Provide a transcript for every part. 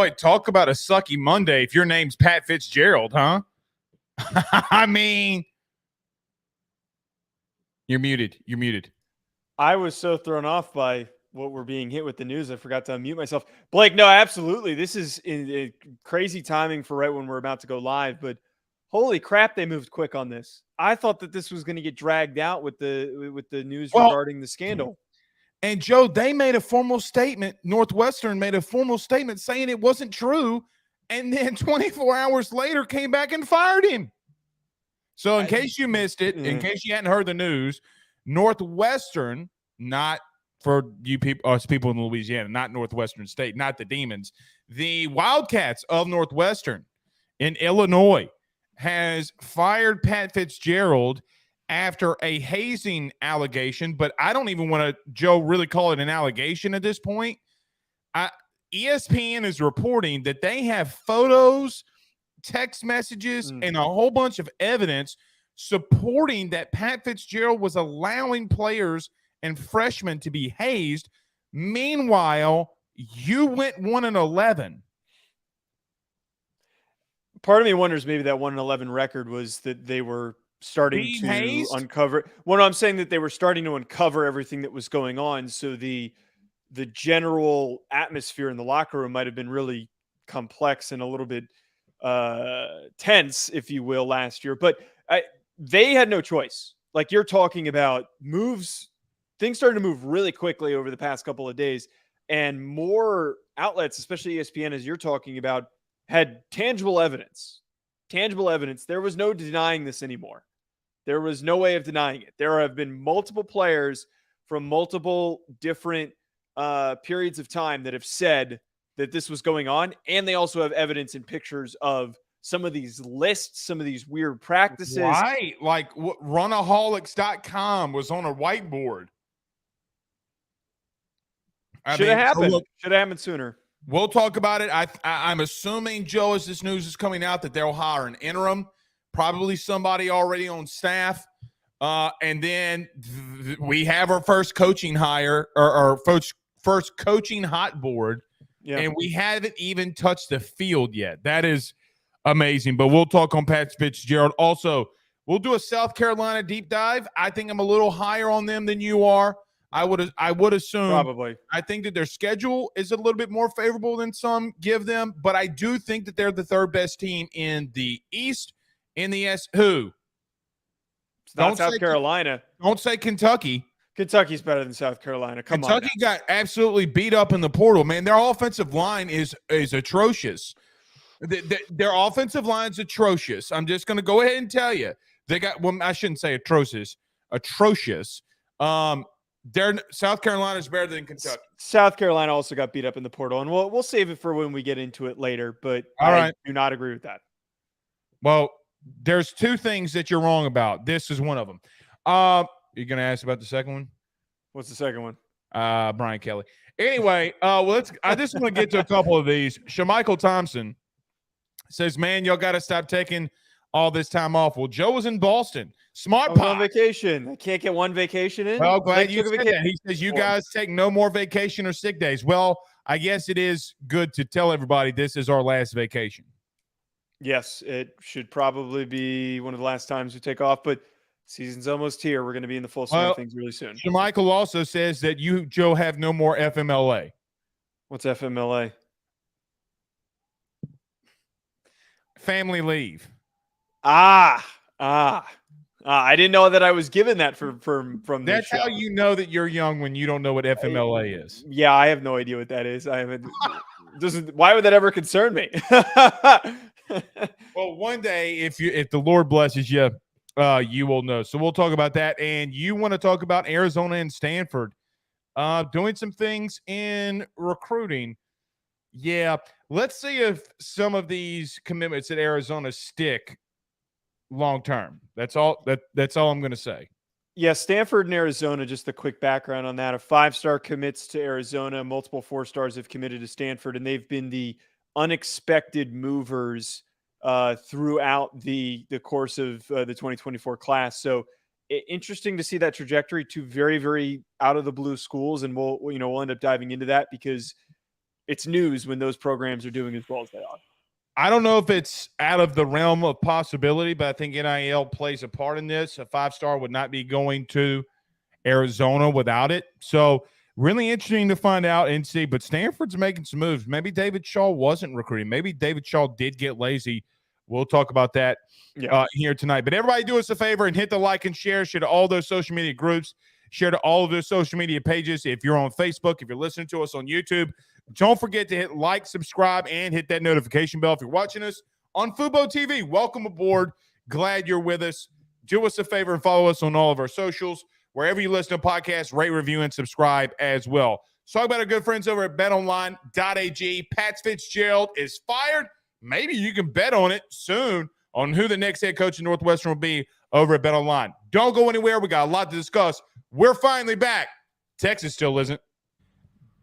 Boy, talk about a sucky Monday if your name's Pat Fitzgerald, huh? I mean, you're muted. You're muted. I was so thrown off by what we're being hit with the news, I forgot to unmute myself. Blake, no, absolutely. This is in crazy timing for right when we're about to go live, but holy crap, they moved quick on this. I thought that this was going to get dragged out with the news regarding the scandal. And Joe, they made a formal statement. Northwestern made a formal statement saying it wasn't true, and then 24 hours later came back and fired him. So in case you missed it, in case you hadn't heard the news, Northwestern, not for you people, us people in Louisiana, not Northwestern State, not the Demons, the Wildcats of Northwestern in Illinois has fired Pat Fitzgerald after a hazing allegation, but I don't even want to, Joe, really call it an allegation at this point. ESPN is reporting that they have photos, text messages, and a whole bunch of evidence supporting that Pat Fitzgerald was allowing players and freshmen to be hazed. Meanwhile, you went 1-11. Part of me wonders maybe that 1-11 record was that they were starting to uncover. Well, no, I'm saying that they were starting to uncover everything that was going on. So the general atmosphere in the locker room might have been really complex and a little bit tense, if you will, last year. But they had no choice. Like you're talking about moves, things started to move really quickly over the past couple of days, and more outlets, especially ESPN, as you're talking about, had tangible evidence. Tangible evidence. There was no denying this anymore. There was no way of denying it. There have been multiple players from multiple different periods of time that have said that this was going on, and they also have evidence and pictures of some of these lists, some of these weird practices. Right, like runaholics.com was on a whiteboard. Should have happened. Should have happened sooner. We'll talk about it. I'm assuming, Joe, as this news is coming out, that they'll hire an interim, probably somebody already on staff. And then we have our first coaching hire, or our first coaching hot board, and we haven't even touched the field yet. That is amazing. But we'll talk on Pat Fitzgerald. Also, we'll do a South Carolina deep dive. I think I'm a little higher on them than you are. I would assume probably. I think that their schedule is a little bit more favorable than some give them, but I do think that they're the third best team in the East. In the S, who? It's not South Carolina. Don't say Kentucky. Kentucky's better than South Carolina. Kentucky got absolutely beat up in the portal, man. Their offensive line is atrocious. Their offensive line's atrocious. I'm just going to go ahead and tell you. They got, well, I shouldn't say atrocious. South Carolina's better than Kentucky. South Carolina also got beat up in the portal, and we'll save it for when we get into it later, but I do not agree with that. Well, there's two things that you're wrong about. This is one of them. You're going to ask about the second one? What's the second one? Brian Kelly. Anyway, I just want to get to a couple of these. Shamichael Thompson says, man, y'all got to stop taking all this time off. Well, Joe was in Boston. Smart pie. On vacation. I can't get one vacation in. Well, glad you said that. He says you guys take no more vacation or sick days. Well, I guess it is good to tell everybody this is our last vacation. Yes, it should probably be one of the last times we take off, but season's almost here. We're going to be in the full swing of things really soon. Michael also says that you, Joe, have no more FMLA. What's FMLA? Family leave. I didn't know that I was given that from That's how you know that you're young, when you don't know what FMLA is. Yeah, I have no idea what that is. I haven't. Why would that ever concern me? Well, one day, if the Lord blesses you, you will know. So we'll talk about that. And you want to talk about Arizona and Stanford doing some things in recruiting. Yeah, let's see if some of these commitments at Arizona stick long term. That's all I'm going to say. Yeah, Stanford and Arizona, just a quick background on that. A 5-star commits to Arizona, multiple 4-stars have committed to Stanford, and they've been the unexpected movers throughout the course of the 2024 class. So interesting to see that trajectory. Two very, very out of the blue schools, and we'll end up diving into that because it's news when those programs are doing as well as they are. I don't know if it's out of the realm of possibility, but I think NIL plays a part in this. A 5-star would not be going to Arizona without it. So really interesting to find out and see. But Stanford's making some moves. Maybe David Shaw wasn't recruiting. Maybe David Shaw did get lazy. We'll talk about that here tonight. But everybody do us a favor and hit the like and share to all those social media groups. Share to all of those social media pages. If you're on Facebook, if you're listening to us on YouTube, don't forget to hit like, subscribe, and hit that notification bell. If you're watching us on Fubo TV, welcome aboard. Glad you're with us. Do us a favor and follow us on all of our socials. Wherever you listen to podcasts, rate, review, and subscribe as well. Let's talk about our good friends over at betonline.ag. Pat Fitzgerald is fired. Maybe you can bet on it soon on who the next head coach of Northwestern will be over at BetOnline. Don't go anywhere. We got a lot to discuss. We're finally back. Texas still isn't.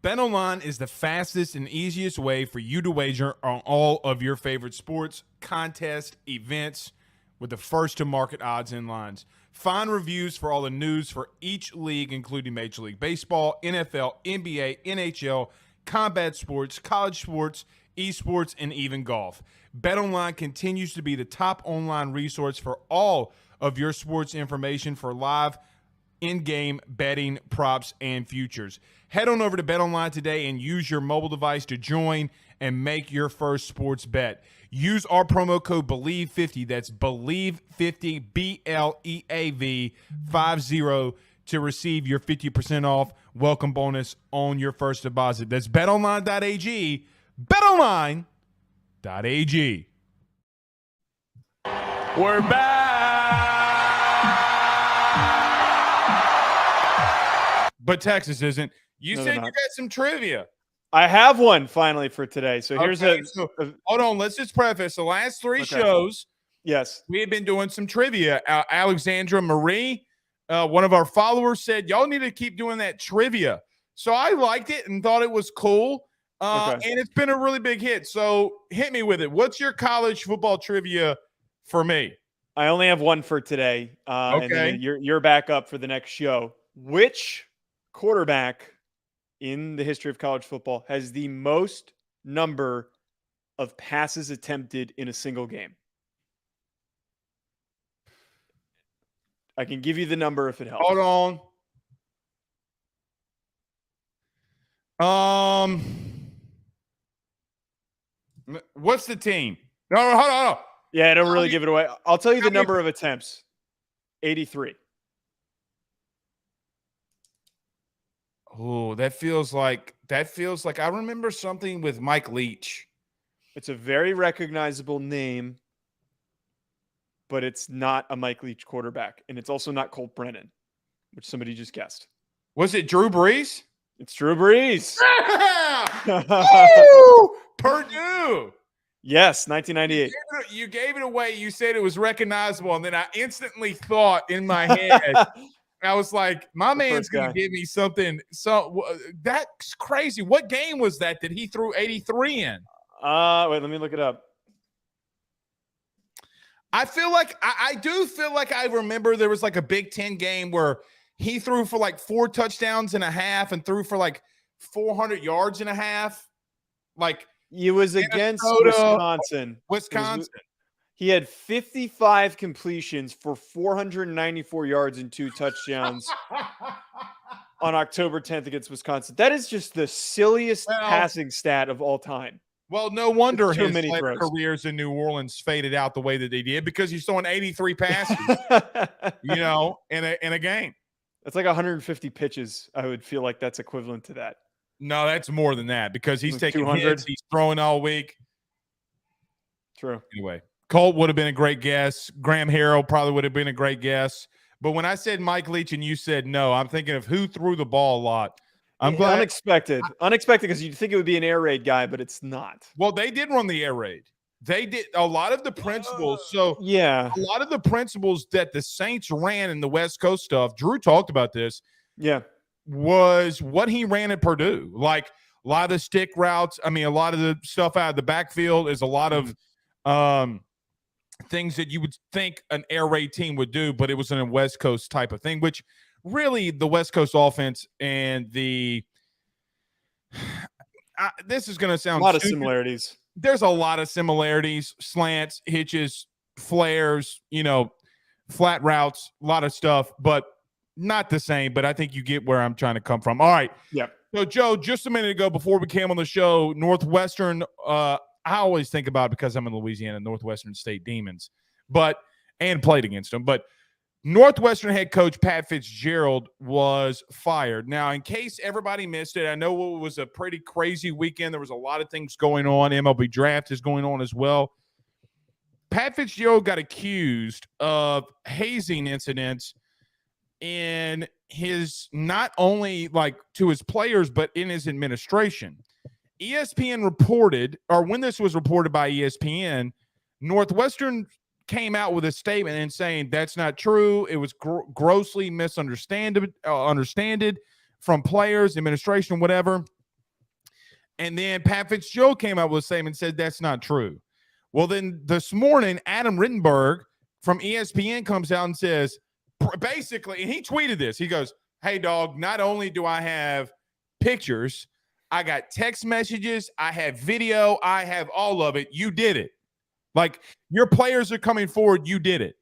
BetOnline is the fastest and easiest way for you to wager on all of your favorite sports, contests, events with the first-to-market odds and lines. Find reviews for all the news for each league, including Major League Baseball, NFL, NBA, NHL, combat sports, college sports, esports, and even golf. BetOnline continues to be the top online resource for all of your sports information for live in-game betting, props, and futures. Head on over to BetOnline today and use your mobile device to join and make your first sports bet. Use our promo code BELIEVE50, that's BELIEVE50, BLEAV 50, to receive your 50% off welcome bonus on your first deposit. That's betonline.ag, betonline.ag. We're back! But Texas isn't. You said you got some trivia. I have one finally for today. So here's hold on. Let's just preface the last three shows. Yes, we have been doing some trivia. Alexandra Marie, one of our followers, said y'all need to keep doing that trivia. So I liked it and thought it was cool. And it's been a really big hit. So hit me with it. What's your college football trivia for me? I only have one for today. And then you're back up for the next show. Which quarterback in the history of college football has the most number of passes attempted in a single game? I can give you the number if it helps. Hold on. What's the team? No, hold on. Yeah, I don't really give it away. I'll tell you the number of attempts. 83. Oh, that feels like I remember something with Mike Leach. It's a very recognizable name, but it's not a Mike Leach quarterback. And it's also not Colt Brennan, which somebody just guessed. Was it Drew Brees? It's Drew Brees. Purdue. Yes, 1998. You gave it away. You said it was recognizable. And then I instantly thought in my head, I was like, my man's going to give me something. So that's crazy. What game was that he threw 83 in? Wait, let me look it up. I feel like I do feel like I remember there was like a Big Ten game where he threw for like 4 touchdowns and a half and threw for like 400 yards and a half. Like it was against Wisconsin. He had 55 completions for 494 yards and 2 touchdowns on October 10th against Wisconsin. That is just the silliest passing stat of all time. Well, no wonder his careers in New Orleans faded out the way that they did, because he's throwing 83 passes, in a game. That's like 150 pitches. I would feel like that's equivalent to that. No, that's more than that, because he's taking hits. He's throwing all week. True. Anyway. Colt would have been a great guess. Graham Harrell probably would have been a great guess. But when I said Mike Leach and you said no, I'm thinking of who threw the ball a lot. I'm glad. Unexpected because you'd think it would be an air raid guy, but it's not. Well, they did run the air raid. They did a lot of the principles. A lot of the principles that the Saints ran in the West Coast stuff, Drew talked about this. Yeah. Was what he ran at Purdue. Like a lot of the stick routes. I mean, a lot of the stuff out of the backfield is a lot of things that you would think an air raid team would do, but it was in a West Coast type of thing, which really the West Coast offense and this is going to sound a lot stupid. of similarities. There's a lot of similarities, slants, hitches, flares, flat routes, a lot of stuff, but not the same. But I think you get where I'm trying to come from. All right. Yeah. So, Joe, just a minute ago before we came on the show, Northwestern, I always think about it because I'm in Louisiana, Northwestern State Demons, and played against them. But Northwestern head coach Pat Fitzgerald was fired. Now, in case everybody missed it, I know it was a pretty crazy weekend. There was a lot of things going on. MLB draft is going on as well. Pat Fitzgerald got accused of hazing incidents in his, not only like to his players, but in his administration. ESPN reported, or when this was reported by ESPN, Northwestern came out with a statement and saying that's not true. It was grossly misunderstood from players, administration, whatever. And then Pat Fitzgerald came out with a statement and said that's not true. Well, then this morning, Adam Rittenberg from ESPN comes out and says, basically, and he tweeted this. He goes, "Hey, dog, not only do I have pictures, I got text messages, I have video, I have all of it. You did it. Like, your players are coming forward. You did it."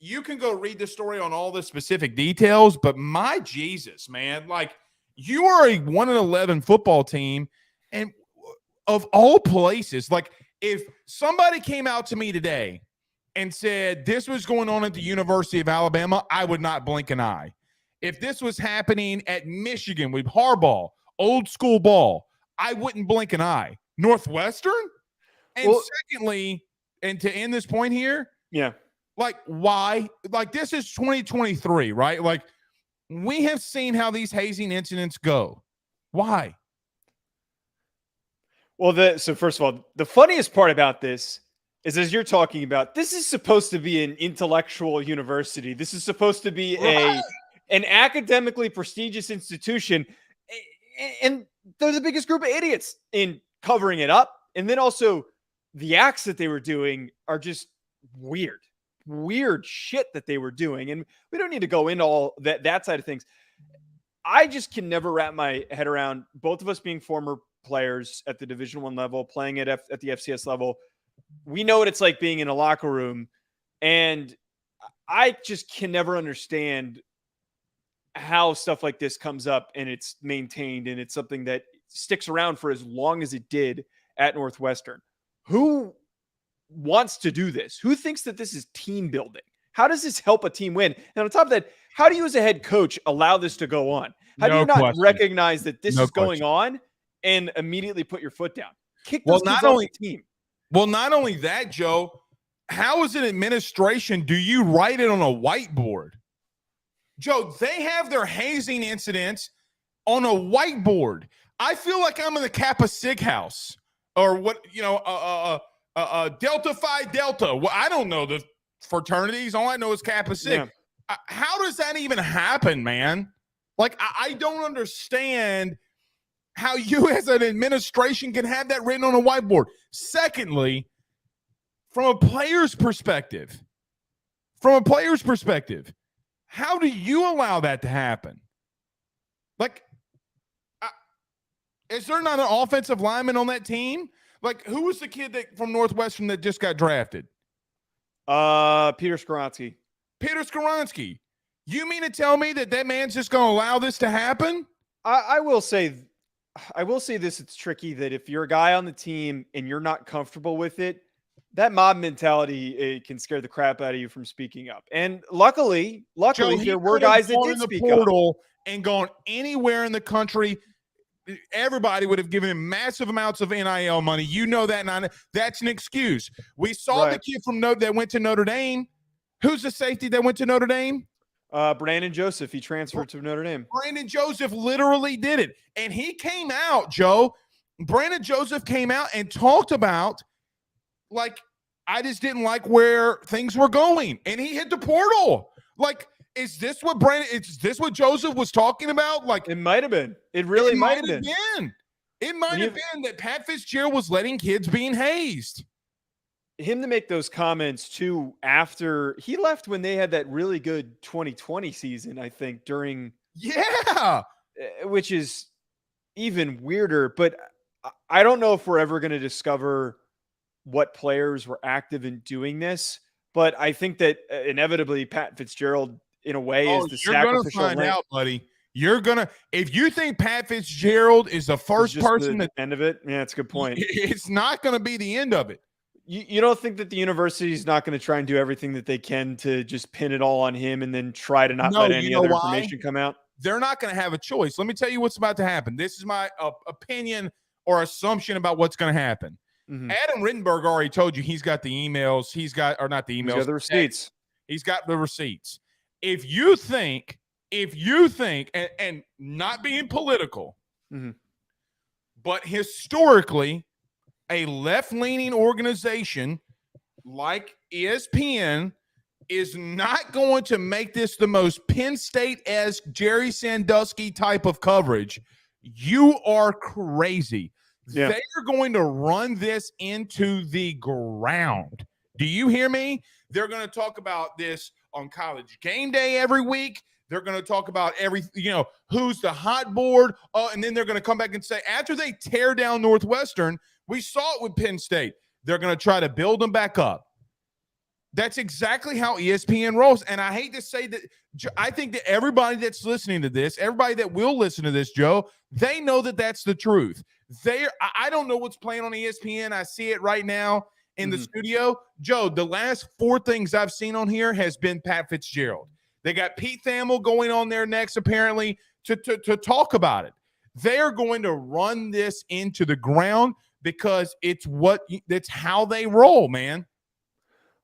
You can go read the story on all the specific details, but my Jesus, man, like, you are a 1-11 football team, and of all places, like, if somebody came out to me today and said this was going on at the University of Alabama, I would not blink an eye. If this was happening at Michigan with Harbaugh, old school ball, I wouldn't blink an eye. Northwestern? And secondly, and to end this point here, like, why? Like, this is 2023, right? Like, we have seen how these hazing incidents go. Why? Well, so first of all, the funniest part about this is, as you're talking about, this is supposed to be an intellectual university. This is supposed to be an academically prestigious institution. And they're the biggest group of idiots in covering it up. And then also the acts that they were doing are just weird shit that they were doing. And we don't need to go into all that side of things. I just can never wrap my head around, both of us being former players at the Division I level, playing at the FCS level. We know what it's like being in a locker room. And I just can never understand how stuff like this comes up and it's maintained and it's something that sticks around for as long as it did at Northwestern. Who wants to do this? Who thinks that this is team building? How does this help a team win? And on top of that, how do you as a head coach allow this to go on? How do you not recognize that this is going on and immediately put your foot down? Kick those kids off the team. Well, not only that, Joe, how as an administration do you write it on a whiteboard? Joe, they have their hazing incidents on a whiteboard. I feel like I'm in the Kappa Sig house or what, Delta Phi Delta. Well, I don't know the fraternities. All I know is Kappa Sig. Yeah. How does that even happen, man? Like, I don't understand how you as an administration can have that written on a whiteboard. Secondly, from a player's perspective, how do you allow that to happen? Like, is there not an offensive lineman on that team? Like, who was the kid from Northwestern that just got drafted? Peter Skoronsky. Peter Skoronsky. You mean to tell me that man's just going to allow this to happen? I will say this. It's tricky that if you're a guy on the team and you're not comfortable with it, that mob mentality can scare the crap out of you from speaking up. And luckily, Joe, there were guys that did speak up and gone anywhere in the country. Everybody would have given him massive amounts of NIL money. You know that. That's an excuse. We saw the kid that went to Notre Dame. Who's the safety that went to Notre Dame? Brandon Joseph. He transferred to Notre Dame. Brandon Joseph literally did it. And he came out, Joe. Brandon Joseph came out and talked about, like, I just didn't like where things were going. And he hit the portal. Like, is this what Joseph was talking about? Like, it might have been. It really might have been. It might have been that Pat Fitzgerald was letting kids being hazed. Him to make those comments too after he left when they had that really good 2020 season, I think, during which is even weirder, but I don't know if we're ever going to discover what players were active in doing this, but I think that inevitably Pat Fitzgerald, in a way, is the you're gonna find out, buddy. If you think Pat Fitzgerald is the first person the end of it, yeah, that's a good point. It's not going to be the end of it. You don't think that the university is not going to try and do everything that they can to just pin it all on him and then try to not let any other information come out? They're not going to have a choice. Let me tell you what's about to happen. This is my opinion or assumption about what's going to happen. Mm-hmm. Adam Rittenberg already told you he's got the emails. Not the emails. He's got the receipts. He's got the receipts. If you think, and not being political, mm-hmm. but historically, a left-leaning organization like ESPN is not going to make this the most Penn State-esque Jerry Sandusky type of coverage, you are crazy. Yeah. They are going to run this into the ground. Do you hear me? They're going to talk about this on College Game Day every week. They're going to talk about who's the hot board. And then they're going to come back and say, after they tear down Northwestern, we saw it with Penn State. They're going to try to build them back up. That's exactly how ESPN rolls. And I hate to say that. I think that everybody that's listening to this, everybody that will listen to this, Joe, they know that that's the truth. I don't know what's playing on ESPN. I see it right now in the studio. Joe, the last 4 things I've seen on here has been Pat Fitzgerald. They got Pete Thamel going on there next, apparently, to talk about it. They are going to run this into the ground because that's how they roll, man.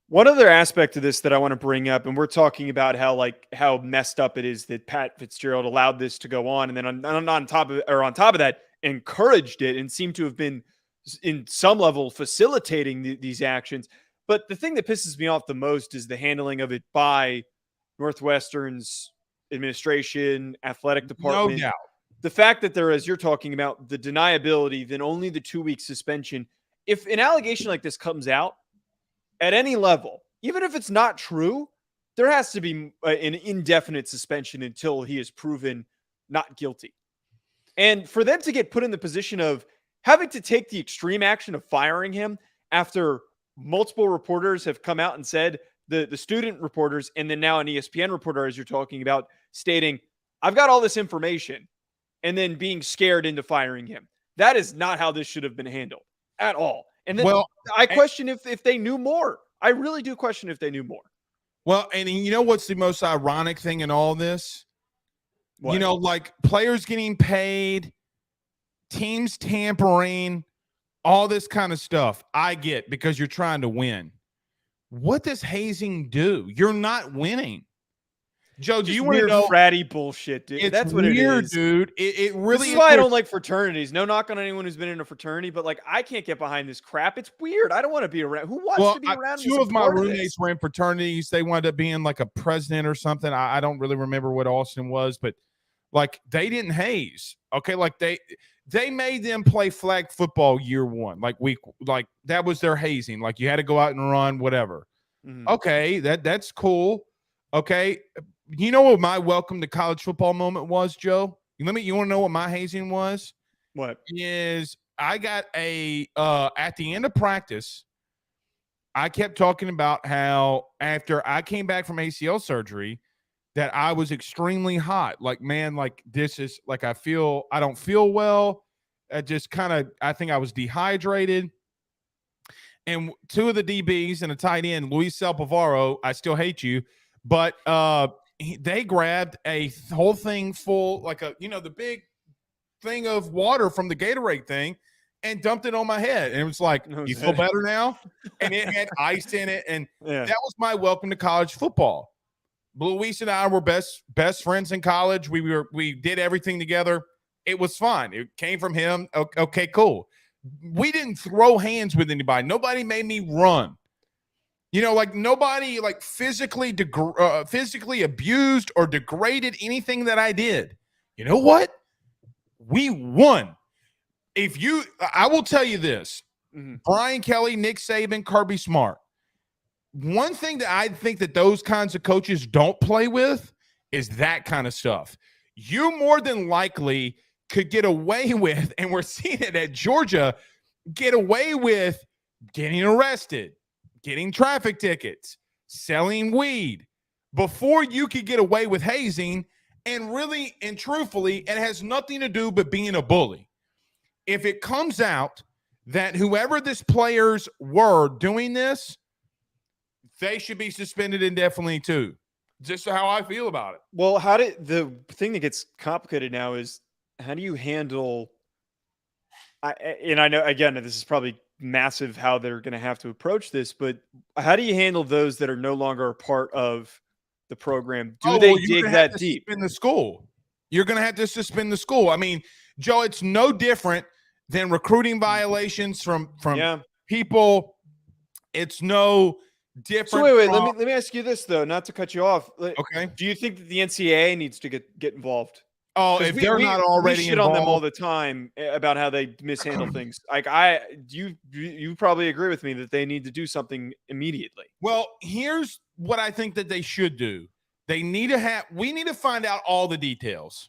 One other aspect of this that I want to bring up, and we're talking about how messed up it is that Pat Fitzgerald allowed this to go on, and then on top of that, encouraged it and seemed to have been in some level facilitating these actions. But the thing that pisses me off the most is the handling of it by Northwestern's administration, athletic department. No doubt. The fact that there, as you're talking about, the deniability, then only the 2-week suspension. If an allegation like this comes out at any level, even if it's not true, there has to be an indefinite suspension until he is proven not guilty. And for them to get put in the position of having to take the extreme action of firing him after multiple reporters have come out and said, the student reporters, and then now an ESPN reporter, as you're talking about, stating, I've got all this information, and then being scared into firing him. That is not how this should have been handled at all. And then I question if they knew more. I really do question if they knew more. Well, and you know what's the most ironic thing in all this? What? Like players getting paid, teams tampering, all this kind of stuff. I get because you're trying to win. What does hazing do? You're not winning. Joe, do you want to know? Fratty bullshit, dude. That's what it is, dude. It really this is why I don't like fraternities. No knock on anyone who's been in a fraternity, but I can't get behind this crap. It's weird. I don't want to be around. Who wants to be around? 2 of my roommates were in fraternities. They wound up being like a president or something. I don't really remember what Austin was, but they didn't haze. Okay, they made them play flag football year 1. That was their hazing. You had to go out and run, whatever. Mm-hmm. Okay, that's cool. Okay. You know what my welcome to college football moment was, Joe? You want to know what my hazing was? What? Is I got at the end of practice, I kept talking about how after I came back from ACL surgery that I was extremely hot. This is I don't feel well. I think I was dehydrated. And 2 of the DBs and a tight end, Luis Salpavaro, I still hate you, but they grabbed a whole thing full, the big thing of water from the Gatorade thing and dumped it on my head. And it was like, you feel better now? And it had ice in it. And that was my welcome to college football. Luis and I were best friends in college. We did everything together. It was fun. It came from him. Okay, cool. We didn't throw hands with anybody. Nobody made me run. Nobody physically abused or degraded anything that I did. You know what? We won. I will tell you this, Brian Kelly, Nick Saban, Kirby Smart. One thing that I think that those kinds of coaches don't play with is that kind of stuff. You more than likely could get away with, and we're seeing it at Georgia, get away with getting arrested, getting traffic tickets, selling weed, before you could get away with hazing. And really and truthfully, it has nothing to do but being a bully. If it comes out that whoever this players were doing this, they should be suspended indefinitely too. Just how I feel about it. Well, the thing that gets complicated now is, how do you handle, and I know, again, this is probably massive how they're going to have to approach this, but how do you handle those that are no longer a part of the program? Do they dig that deep? Suspend the school. You're going to have to suspend the school. I mean, Joe, it's no different than recruiting violations from people. It's no different. So wait, let me ask you this though, not to cut you off. Okay. Do you think that the NCAA needs to get involved? Oh, if they're not already we shit on them all the time about how they mishandle things. Like you probably agree with me that they need to do something immediately. Well, here's what I think that they should do. We need to find out all the details.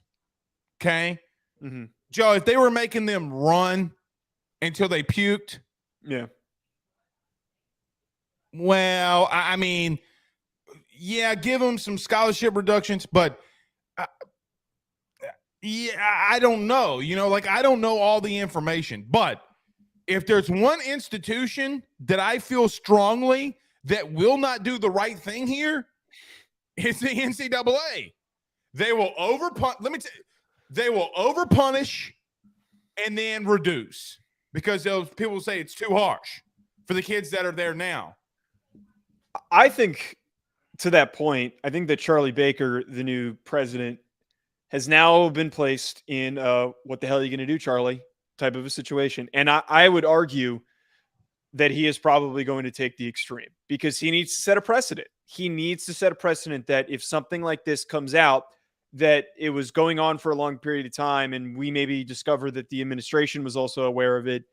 Okay. Mm-hmm. Joe, if they were making them run until they puked. Yeah. Well, I mean, yeah, give them some scholarship reductions, but I don't know. I don't know all the information. But if there's one institution that I feel strongly that will not do the right thing here, it's the NCAA. They will they will overpunish and then reduce, because those people say it's too harsh for the kids that are there now. I think, to that point, I think that Charlie Baker, the new president, has now been placed in what the hell are you going to do, Charlie, type of a situation. And I would argue that he is probably going to take the extreme, because he needs to set a precedent. He needs to set a precedent that if something like this comes out, that it was going on for a long period of time, and we maybe discover that the administration was also aware of it,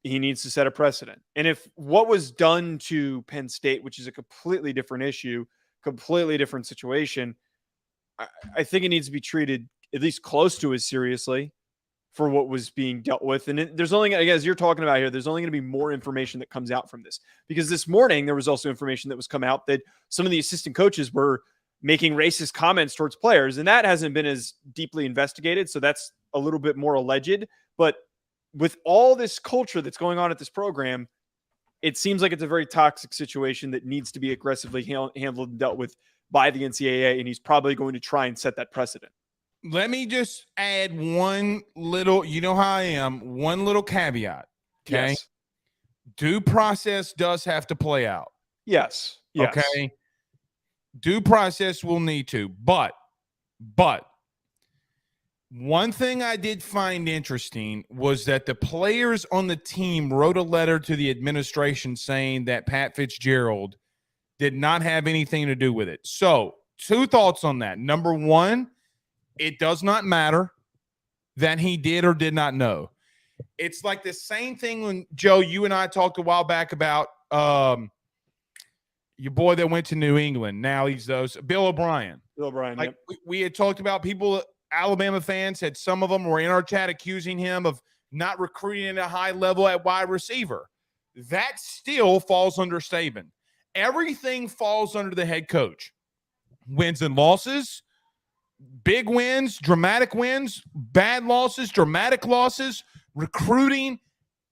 he needs to set a precedent. And if what was done to Penn State, which is a completely different issue, completely different situation, I think it needs to be treated at least close to as seriously for what was being dealt with. And there's only, as you're talking about here, there's only going to be more information that comes out from this, because this morning there was also information that was come out that some of the assistant coaches were making racist comments towards players, and that hasn't been as deeply investigated. So that's a little bit more alleged. But with all this culture that's going on at this program, it seems like it's a very toxic situation that needs to be aggressively handled and dealt with by the NCAA, and he's probably going to try and set that precedent. Let me just add one little, you know how I am, one little caveat. Okay. Yes. Due process does have to play out. Yes. Okay. Due process will need to, but one thing I did find interesting was that the players on the team wrote a letter to the administration saying that Pat Fitzgerald did not have anything to do with it. So, two thoughts on that. Number one, it does not matter that he did or did not know. It's like the same thing when, Joe, you and I talked a while back about your boy that went to New England. Now he's Bill O'Brien. Like we had talked about people, Alabama fans, had some of them were in our chat accusing him of not recruiting at a high level at wide receiver. That still falls under Saban. Everything falls under the head coach. Wins and losses, big wins, dramatic wins, bad losses, dramatic losses, recruiting,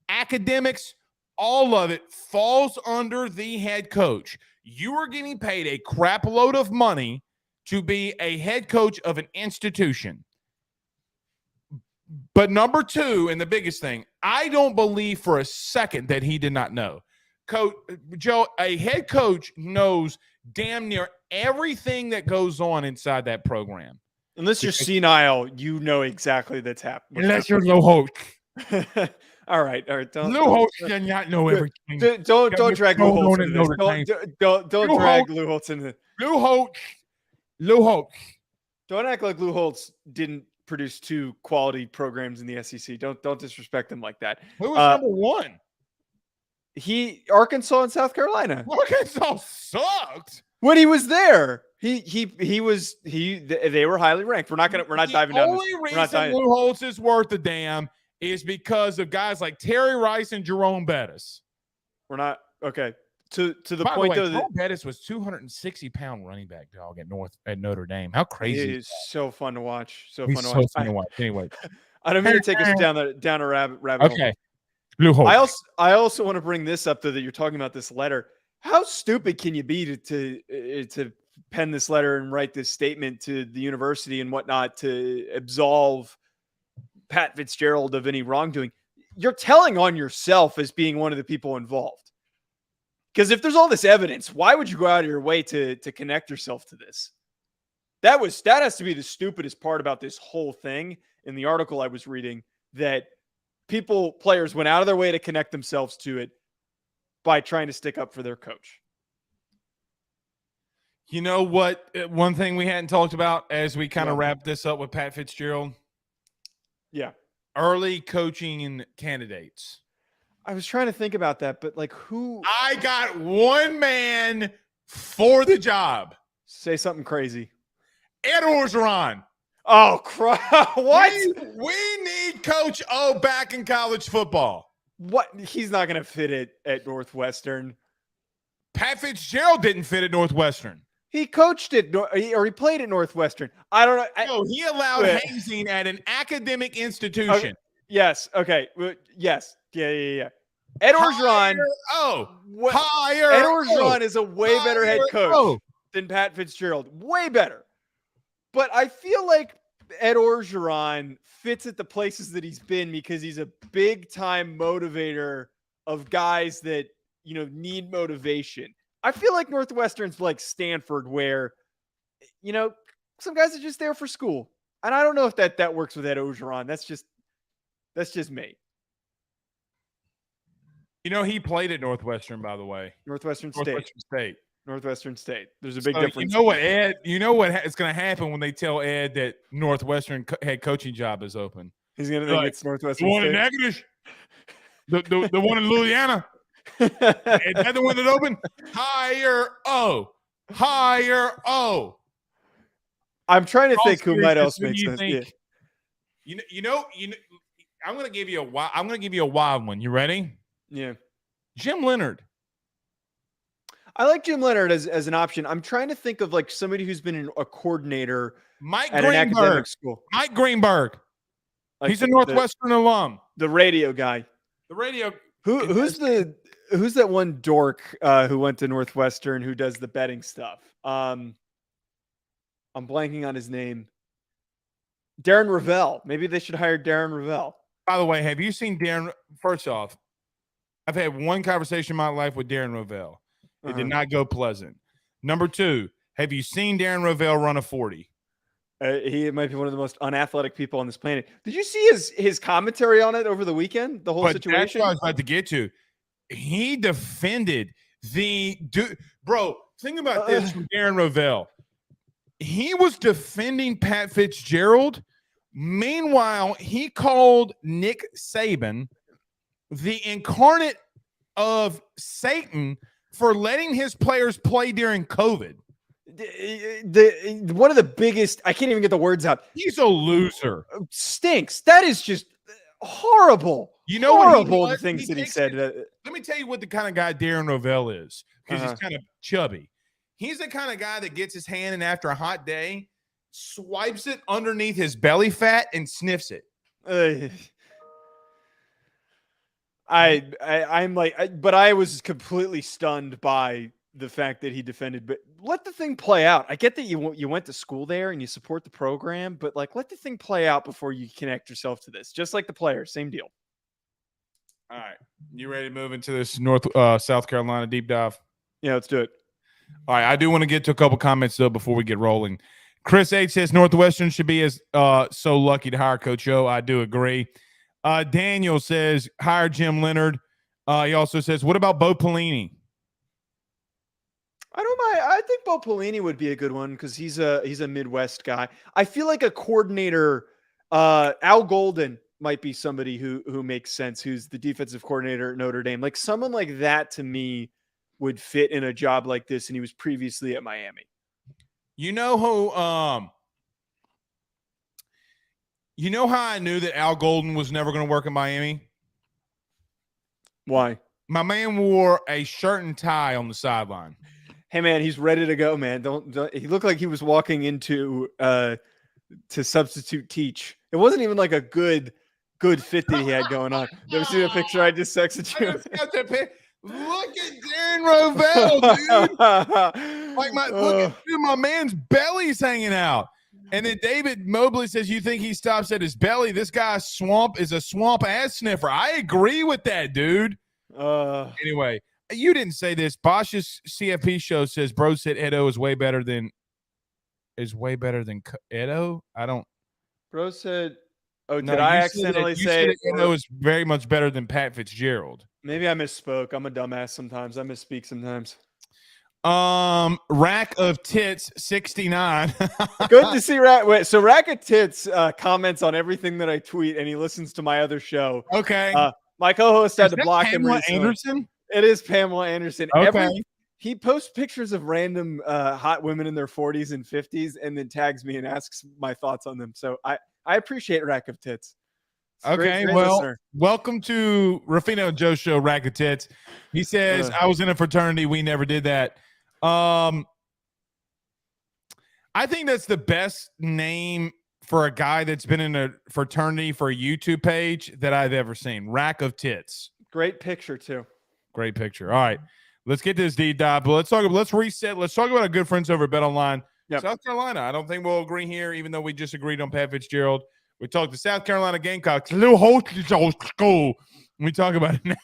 academics, all of it falls under the head coach. You are getting paid a crap load of money to be a head coach of an institution. But number two, and the biggest thing, I don't believe for a second that he did not know. Coach Joe, a head coach knows damn near everything that goes on inside that program. Unless you're senile, you know exactly that's happening. Unless you're Lou Holtz. All right. Lou Holtz does not know everything. Don't drag Lou Holtz into this. Don't drag Lou Holtz into this. Lou Holtz. Don't act like Lou Holtz didn't produce 2 quality programs in the SEC. Don't disrespect him like that. Who was number 1? Arkansas and South Carolina. Arkansas sucked when he was there. They were highly ranked. We're not diving down this. The only reason Lou Holtz is worth a damn is because of guys like Terry Rice and Jerome Bettis. We're not okay. To the By point the way, though, Jerome Bettis was 260-pound running back dog at Notre Dame. How crazy! It is so fun to watch. He's so fun to watch. Anyway, I don't mean to take us down a rabbit hole. Okay, Lou Holtz. I also want to bring this up though, that you're talking about this letter. How stupid can you be to pen this letter and write this statement to the university and whatnot to absolve Pat Fitzgerald of any wrongdoing? You're telling on yourself as being one of the people involved. Because if there's all this evidence, why would you go out of your way to connect yourself to this? That has to be the stupidest part about this whole thing. In the article I was reading, that players went out of their way to connect themselves to it by trying to stick up for their coach. You know what? One thing we hadn't talked about as we kind of wrap this up with Pat Fitzgerald. Yeah. Early coaching candidates. I was trying to think about that, but like who? I got one man for the job. Say something crazy. Ed Orgeron. Oh, crap. What? We need Coach O back in college football. What? He's not going to fit it at Northwestern. Pat Fitzgerald didn't fit at Northwestern. He coached it, or he played at Northwestern. I don't know. No, he allowed hazing at an academic institution. Okay. Yes. Okay. Yes. Yeah. Ed Orgeron. Ed Orgeron is a way better head coach than Pat Fitzgerald. Way better. But I feel like Ed Orgeron fits at the places that he's been because he's a big time motivator of guys that, need motivation. I feel like Northwestern's like Stanford, where, some guys are just there for school. And I don't know if that works with Ed Orgeron. That's just me. He played at Northwestern, by the way. Northwestern State. There's a big difference. You know what, Ed? You know what is going to happen when they tell Ed that Northwestern head coaching job is open? He's going to think it's Northwestern the one State. In Natchitoches? The one in Louisiana? Is that the one that opened? Higher O. I'm trying to think who might else make sense. Yeah. I'm going to give you a wild one. You ready? Yeah. Jim Leonhard. I like Jim Leonhard as an option. I'm trying to think of like somebody who's been a coordinator at an academic school. Mike Greenberg. Like he's a Northwestern alum. The radio guy. The radio. Who's that one dork who went to Northwestern who does the betting stuff? I'm blanking on his name. Darren Ravel. Maybe they should hire Darren Ravel. By the way, have you seen Darren? First off, I've had one conversation in my life with Darren Ravel. It did not go pleasant. Number two, have you seen Darren Ravel run a 40? He might be one of the most unathletic people on this planet. Did you see his commentary on it over the weekend? The whole situation? That's what I was about to get to. He defended bro, think about this from Darren Ravel. He was defending Pat Fitzgerald. Meanwhile, he called Nick Saban the incarnate of Satan for letting his players play during COVID. One of the biggest, I can't even get the words out. He's a loser. Stinks. That is just horrible. Horrible the things that he said. Let me tell you what the kind of guy Darren Ravel is, because he's kind of chubby. He's the kind of guy that gets his hand in after a hot day, swipes it underneath his belly fat, and sniffs it. But I was completely stunned by the fact that he defended. But let the thing play out. I get that you went to school there and you support the program, but like let the thing play out before you connect yourself to this. Just like the players, same deal. All right, you ready to move into this South Carolina deep dive? Yeah, let's do it. All right, I do want to get to a couple comments though before we get rolling. Chris H says Northwestern should be so lucky to hire Coach O. I do agree. Daniel says hire Jim Leonhard. He also says, what about Bo Pelini? I don't mind. I think Bo Pelini would be a good one because he's a Midwest guy. I feel like a coordinator, Al Golden might be somebody who makes sense, who's the defensive coordinator at Notre Dame. Like someone like that to me would fit in a job like this, and he was previously at Miami. You know who? You know how I knew that Al Golden was never going to work in Miami? Why? My man wore a shirt and tie on the sideline. Hey man, he's ready to go, man. Don't he looked like he was walking into to substitute teach. It wasn't even like a good fit that he had going on. You ever see the picture I just texted you? I just got that pic. Look at Darren Rovell, dude. Look at my man's belly's hanging out. And then David Mobley says, you think he stops at his belly? This guy's swamp is a swamp ass sniffer. I agree with that, dude. Anyway, you didn't say this. Bosch's CFP show says bro said Edo is way better than Edo. I don't. Bro said, "Oh, no, did I accidentally say Edo is very much better than Pat Fitzgerald?" Maybe I misspoke. I'm a dumbass sometimes. I misspeak sometimes. Rack of Tits 69. Good to see Rack. Wait, so Rack of Tits comments on everything that I tweet, and he listens to my other show. Okay. My co-host had to block him Pamela recently. Anderson? It is Pamela Anderson. Okay. He posts pictures of random hot women in their 40s and 50s, and then tags me and asks my thoughts on them. So I appreciate Rack of Tits. Okay, great listener. Welcome to Ruffino and Joe show, Rack of Tits. He says, I was in a fraternity. We never did that. I think that's the best name for a guy that's been in a fraternity for a YouTube page that I've ever seen. Rack of Tits. Great picture, too. Great picture. All right. Let's get this deep dive. But let's reset. Let's talk about our good friends over at BetOnline. Yep. South Carolina. I don't think we'll agree here, even though we just agreed on Pat Fitzgerald. We talked to South Carolina Gamecocks. Little school. We talk about it now.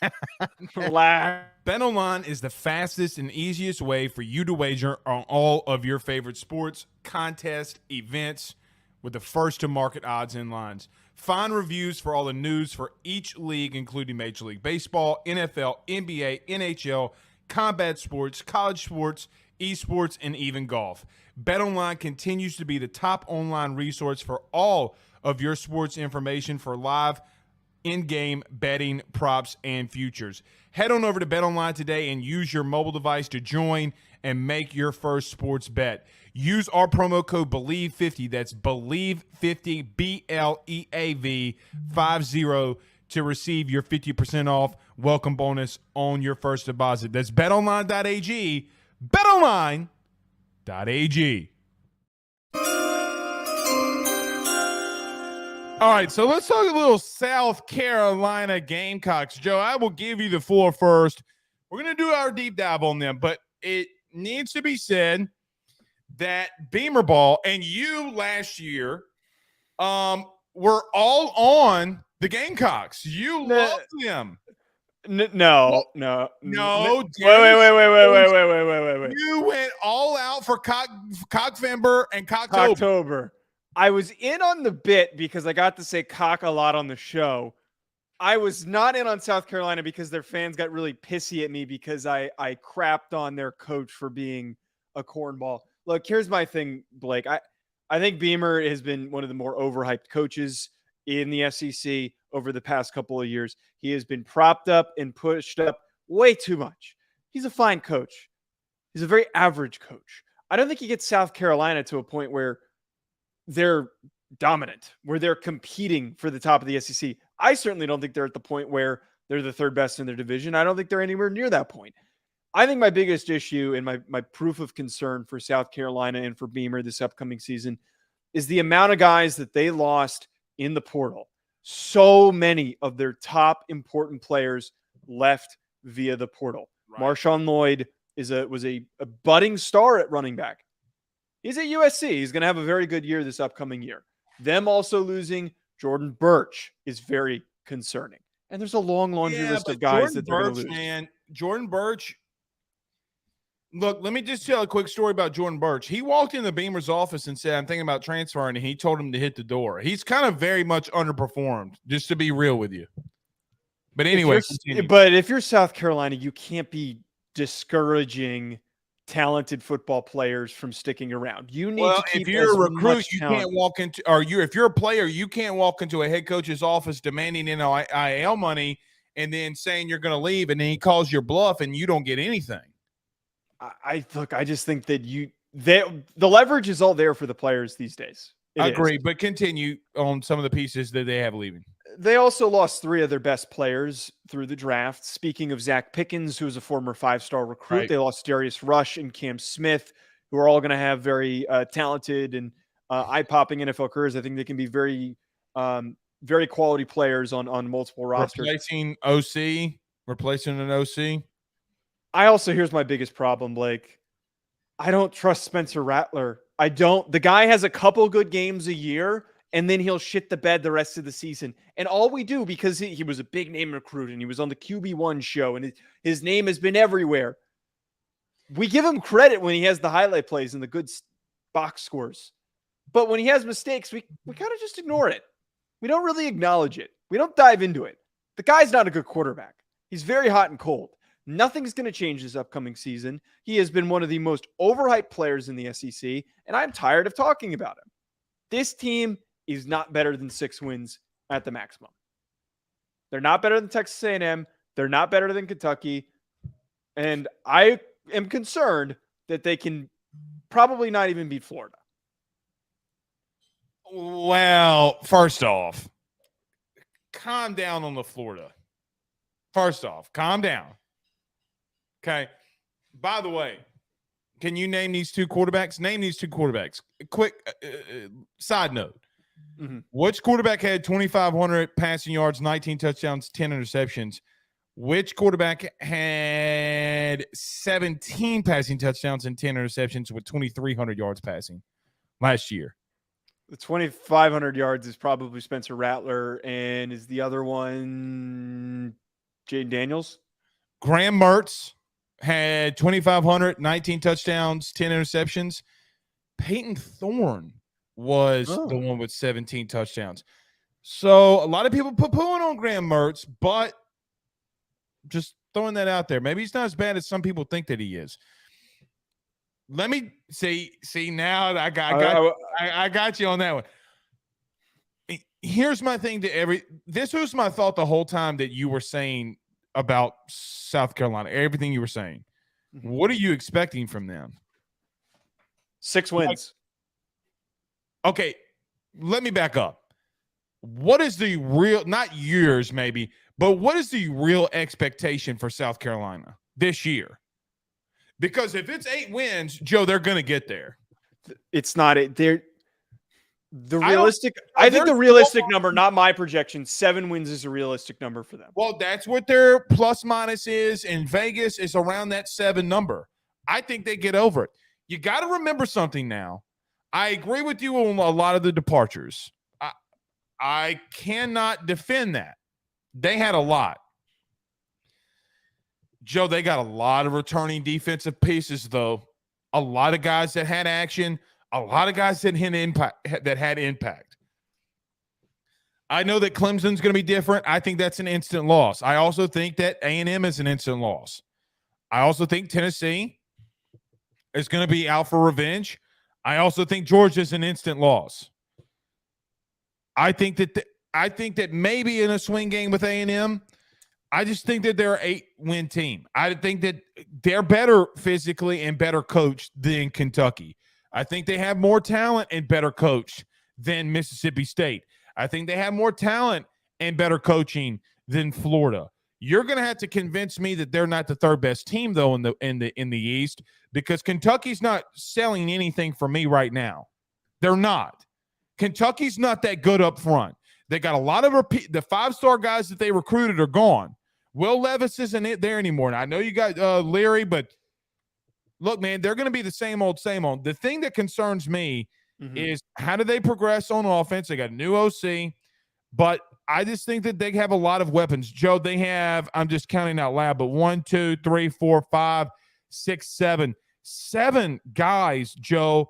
BetOnline is the fastest and easiest way for you to wager on all of your favorite sports, contests, events with the first-to-market odds and lines. Find reviews for all the news for each league, including Major League Baseball, NFL, NBA, NHL, combat sports, college sports, esports, and even golf. BetOnline continues to be the top online resource for all of your sports information for live in-game betting, props, and futures. Head on over to BetOnline today and use your mobile device to join and make your first sports bet. Use our promo code BELIEVE50, that's BELIEVE50, BLEAV 50, to receive your 50% off welcome bonus on your first deposit. That's betonline.ag, betonline.ag. All right, so let's talk a little South Carolina Gamecocks. Joe, I will give you the floor first. We're going to do our deep dive on them, but it needs to be said that Beamer Ball and you last year were all on the Gamecocks. You loved them. No. Wait. You went all out for Cockfember and Cocktober. I was in on the bit because I got to say cock a lot on the show. I was not in on South Carolina because their fans got really pissy at me because I crapped on their coach for being a cornball. Look, here's my thing, Blake. I think Beamer has been one of the more overhyped coaches in the SEC over the past couple of years. He has been propped up and pushed up way too much. He's a fine coach. He's a very average coach. I don't think he gets South Carolina to a point where they're dominant, where they're competing for the top of the SEC. I certainly don't think they're at the point where they're the third best in their division. I don't think they're anywhere near that point. I think my biggest issue and my proof of concern for South Carolina and for Beamer this upcoming season is the amount of guys that they lost in the portal. So many of their top important players left via the portal. Right. Marshawn Lloyd was a budding star at running back. He's at USC. He's going to have a very good year this upcoming year. Them also losing Jordan Birch is very concerning. And there's a long laundry list of guys that they're going to lose. Man, Jordan Birch. Look, let me just tell a quick story about Jordan Birch. He walked in the Beamer's office and said, I'm thinking about transferring, and he told him to hit the door. He's kind of very much underperformed, just to be real with you. But anyway, if you're South Carolina, you can't be discouraging talented football players from sticking around. You need to keep. If you're a recruit, you can't walk into, if you're a player, you can't walk into a head coach's office demanding NIL money and then saying you're going to leave, and then he calls your bluff and you don't get anything. I just think that the leverage is all there for the players these days. I agree, but continue on some of the pieces that they have leaving. They also lost 3 of their best players through the draft. Speaking of Zach Pickens, who was a former 5-star recruit, right. They lost Darius Rush and Cam Smith, who are all going to have very talented and eye-popping NFL careers. I think they can be very, very quality players on multiple rosters. Replacing an OC. Here's my biggest problem, Blake. I don't trust Spencer Rattler. I don't. The guy has a couple good games a year, and then he'll shit the bed the rest of the season. And all we do, because he was a big name recruit and he was on the QB1 show and his name has been everywhere, we give him credit when he has the highlight plays and the good box scores. But when he has mistakes, we kind of just ignore it. We don't really acknowledge it. We don't dive into it. The guy's not a good quarterback. He's very hot and cold. Nothing's going to change this upcoming season. He has been one of the most overhyped players in the SEC, and I'm tired of talking about him. This team is not better than 6 wins at the maximum. They're not better than Texas A&M. They're not better than Kentucky. And I am concerned that they can probably not even beat Florida. Well, first off, calm down on the Florida. First off, calm down. Okay. By the way, can you name these 2 quarterbacks? Name these 2 quarterbacks. Quick side note. Mm-hmm. Which quarterback had 2,500 passing yards, 19 touchdowns, 10 interceptions? Which quarterback had 17 passing touchdowns and 10 interceptions with 2,300 yards passing last year? The 2,500 yards is probably Spencer Rattler, and is the other one Jaden Daniels? Graham Mertz had 2,500, 19 touchdowns, 10 interceptions. Peyton Thorne was the one with 17 touchdowns. So a lot of people poo-pooing on Graham Mertz, but just throwing that out there. Maybe he's not as bad as some people think that he is. Let me see now I got you on that one. Here's my thing this was my thought the whole time that you were saying about South Carolina, everything you were saying. Mm-hmm. What are you expecting from them? 6 wins. Okay, let me back up. What is the real, not yours maybe, but what is the real expectation for South Carolina this year? Because if it's 8 wins, Joe, they're going to get there. It's not it. I think the realistic number, not my projection, 7 wins is a realistic number for them. Well, that's what their plus minus is in Vegas, is around that 7 number. I think they get over it. You got to remember something now. I agree with you on a lot of the departures. I cannot defend that. They had a lot. Joe, they got a lot of returning defensive pieces, though. A lot of guys that had action. A lot of guys that had impact. I know that Clemson's going to be different. I think that's an instant loss. I also think that A&M is an instant loss. I also think Tennessee is going to be out for revenge. I also think Georgia's an instant loss. I think that maybe in a swing game with A&M, I just think that they're an 8-win team. I think that they're better physically and better coached than Kentucky. I think they have more talent and better coached than Mississippi State. I think they have more talent and better coaching than Florida. You're going to have to convince me that they're not the 3rd best team, though, in the East, because Kentucky's not selling anything for me right now. They're not. Kentucky's not that good up front. They got a lot of the 5-star guys that they recruited are gone. Will Levis isn't there anymore. And I know you got Leary, but look, man, they're going to be the same old, same old. The thing that concerns me is how do they progress on offense? They got a new OC, but I just think that they have a lot of weapons. Joe, they have, I'm just counting out loud, but 1, 2, 3, 4, 5, 6, 7. 7 guys, Joe,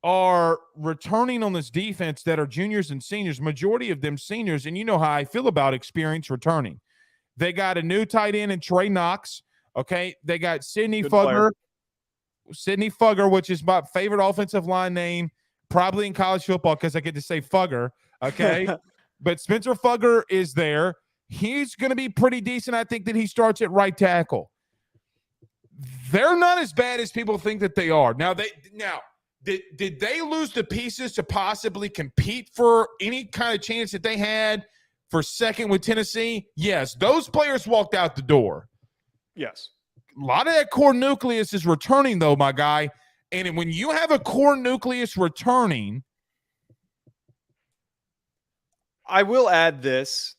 are returning on this defense that are juniors and seniors, majority of them seniors, and you know how I feel about experience returning. They got a new tight end in Trey Knox, okay? They got Sidney Fugger, which is my favorite offensive line name, probably in college football because I get to say Fugger, okay? But Spencer Fugger is there. He's going to be pretty decent. I think that he starts at right tackle. they're not as bad as people think that they are. Now did they lose the pieces to possibly compete for any kind of chance that they had for second with Tennessee? Yes, those players walked out the door. Yes. A lot of that core nucleus is returning, though, my guy. And when you have a core nucleus returning, I will add this,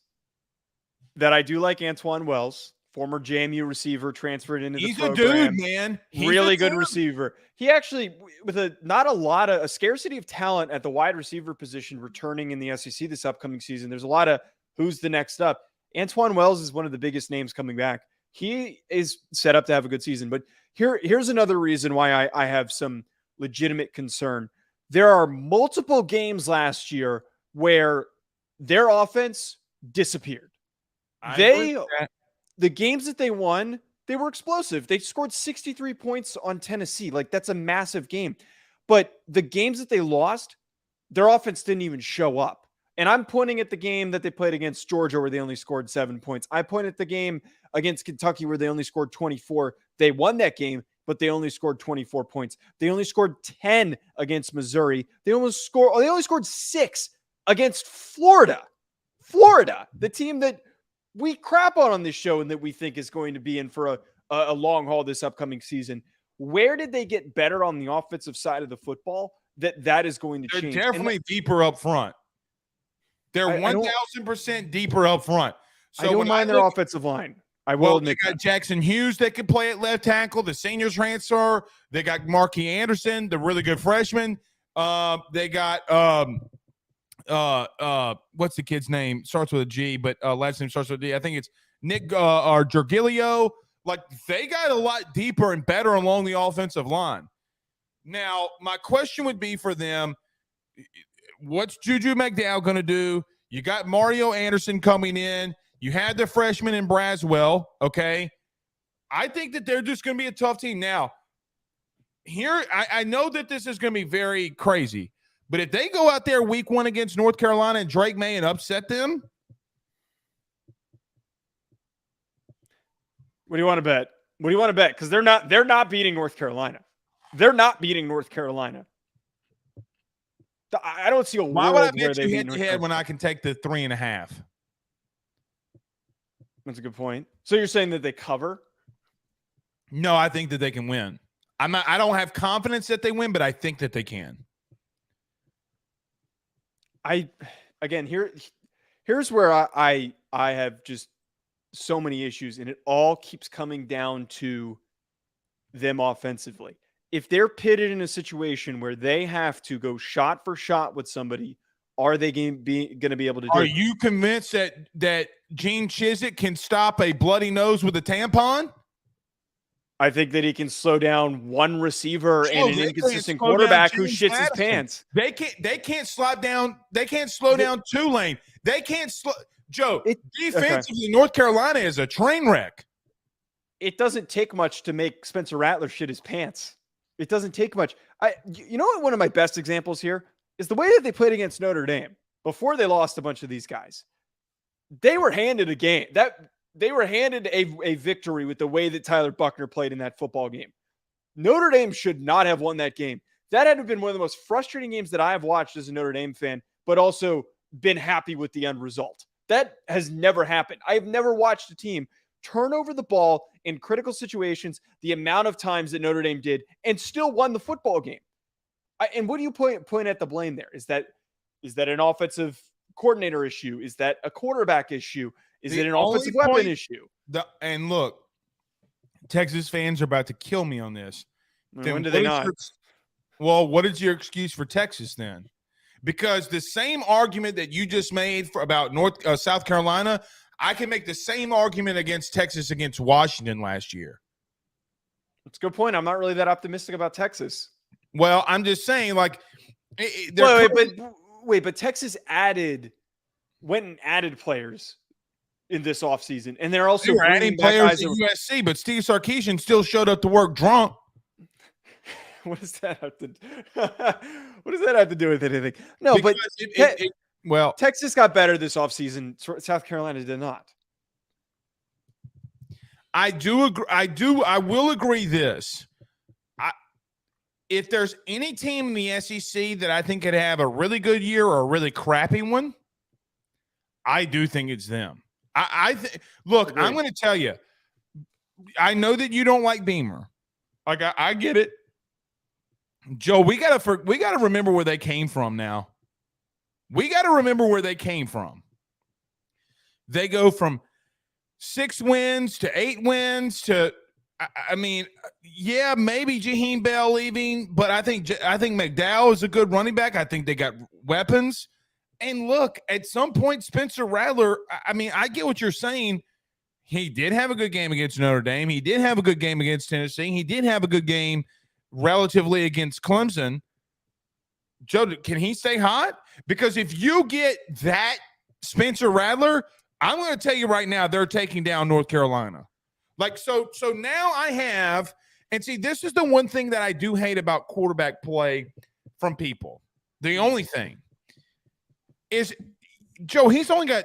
that I do like Antoine Wells, former JMU receiver, transferred into the program. He's a dude, man. Really good receiver. He actually, with a scarcity of talent at the wide receiver position returning in the SEC this upcoming season, there's a lot of who's the next up. Antoine Wells is one of the biggest names coming back. He is set up to have a good season. But here's another reason why I have some legitimate concern. There are multiple games last year where their offense disappeared. The games that they won, they were explosive. They scored 63 points on Tennessee. Like, that's a massive game. But the games that they lost, their offense didn't even show up. And I'm pointing at the game that they played against Georgia where they only scored 7 points. I point at the game against Kentucky where they only scored 24. They won that game, but they only scored 24 points. They only scored 10 against Missouri. They only scored 6 against Florida. Florida, the team that we crap on this show and that we think is going to be in for a long haul this upcoming season. Where did they get better on the offensive side of the football that is going to change? They're definitely deeper up front. They're 1,000% deeper up front. So I don't mind their offensive line. I will admit they got Jackson Hughes that can play at left tackle, the senior transfer. They got Marquis Anderson, the really good freshman. They got what's the kid's name? Starts with a G, but last name starts with a D. I think it's Nick or Gergilio. Like, they got a lot deeper and better along the offensive line. Now, my question would be for them, what's Juju McDowell going to do? You got Mario Anderson coming in. You had the freshman in Braswell, okay? I think that they're just going to be a tough team. Now, here, I know that this is going to be very crazy, but if they go out there week 1 against North Carolina and Drake May and upset them. What do you want to bet? What do you want to bet? Because they're not beating North Carolina. They're not beating North Carolina. I don't see a Why world would I where bet they you beat head North to head Carolina. when I can take the 3.5? That's a good point. So you're saying that they cover? No, I think that they can win. I don't have confidence that they win, but I think that they can. Here's where I have just so many issues, and it all keeps coming down to them offensively. If they're pitted in a situation where they have to go shot for shot with somebody, are they going to be able to do it? Are you convinced that Gene Chizik can stop a bloody nose with a tampon? I think that he can slow down one receiver and an inconsistent quarterback who shits his pants. They can't slow down. They can't slow down Tulane. They can't slow. Joe, defensively, North Carolina is a train wreck. It doesn't take much to make Spencer Rattler shit his pants. It doesn't take much. You know what? One of my best examples here is the way that they played against Notre Dame before they lost a bunch of these guys. They were handed a game they were handed a victory with the way that Tyler Buckner played in that football game. Notre Dame should not have won that game. That had been one of the most frustrating games that I have watched as a Notre Dame fan, but also been happy with the end result. That has never happened. I have never watched a team turn over the ball in critical situations the amount of times that Notre Dame did and still won the football game. And what do you point at the blame there? Is that an offensive coordinator issue? Is that a quarterback issue? Is it an offensive weapon issue? And look, Texas fans are about to kill me on this. When do they not? What is your excuse for Texas then? Because the same argument that you just made about South Carolina, I can make the same argument against Texas against Washington last year. That's a good point. I'm not really that optimistic about Texas. Well, I'm just saying, like, but Texas went and added players in this offseason, and they're also adding players at USC, but Steve Sarkisian still showed up to work drunk. What does that have to do with anything? No, because but Texas got better this offseason. South Carolina did not. I do agree. I will agree this. If there's any team in the SEC that I think could have a really good year or a really crappy one, I do think it's them. Look, Agreed. I'm going to tell you, I know that you don't like Beamer. Like I get it. Joe, we gotta remember where they came from now. We got to remember where they came from. They go from 6 wins to 8 wins to, I mean, yeah, maybe Jaheim Bell leaving, but I think McDowell is a good running back. I think they got weapons. And look, at some point, Spencer Rattler, I mean, I get what you're saying. He did have a good game against Notre Dame. He did have a good game against Tennessee. He did have a good game relatively against Clemson. Joe, can he stay hot? Because if you get that Spencer Rattler, I'm going to tell you right now, they're taking down North Carolina. Like, so now I have, and see, this is the one thing that I do hate about quarterback play from people. The only thing is, Joe, he's only got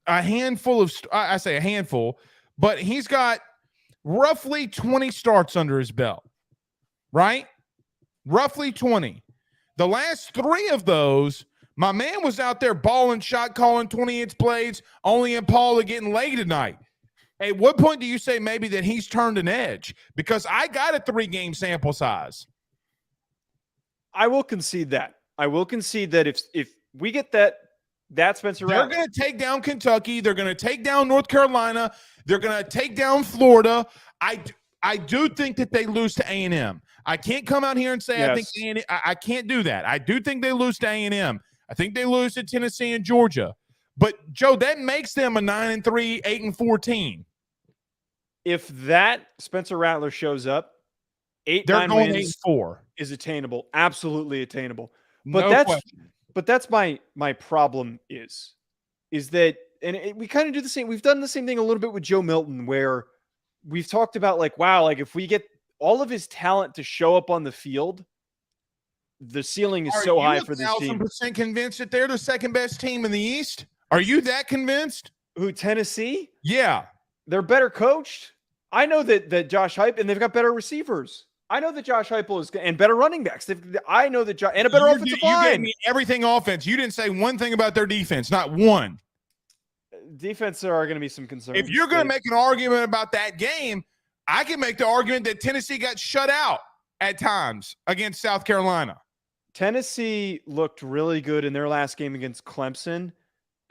a handful of, I say a handful, but he's got roughly 20 starts under his belt, right? Roughly 20. The last 3 of those, my man was out there balling, shot calling, 20-inch blades, only in Paula getting laid tonight. At what point do you say maybe that he's turned an edge? Because I got a 3-game sample size. I will concede that. I will concede that if we get that Spencer Rattler, they're going to take down Kentucky. They're going to take down North Carolina. They're going to take down Florida. I do think that they lose to A&M. I can't come out here and say yes. I think A&M, I can't do that. I do think they lose to A&M. I think they lose to Tennessee and Georgia. But, Joe, that makes them a 9-3, 8-4 team. If that Spencer Rattler shows up, 8-9 wins 8-4 is attainable. Absolutely attainable. But that's my problem is that, and we kind of do the same. We've done the same thing a little bit with Joe Milton, where we've talked about like, wow, like if we get all of his talent to show up on the field, the ceiling is so high for this team. Are you 1,000% convinced that they're the second best team in the East? Are you that convinced? Who, Tennessee? Yeah. They're better coached. I know that Josh Heupel, and they've got better receivers. I know that Josh Heupel is, and better running backs. I know that and a better offensive line. You gave me everything offense. You didn't say one thing about their defense, not one. Defense, there are going to be some concerns. If you're going to make an argument about that game, I can make the argument that Tennessee got shut out at times against South Carolina. Tennessee looked really good in their last game against Clemson.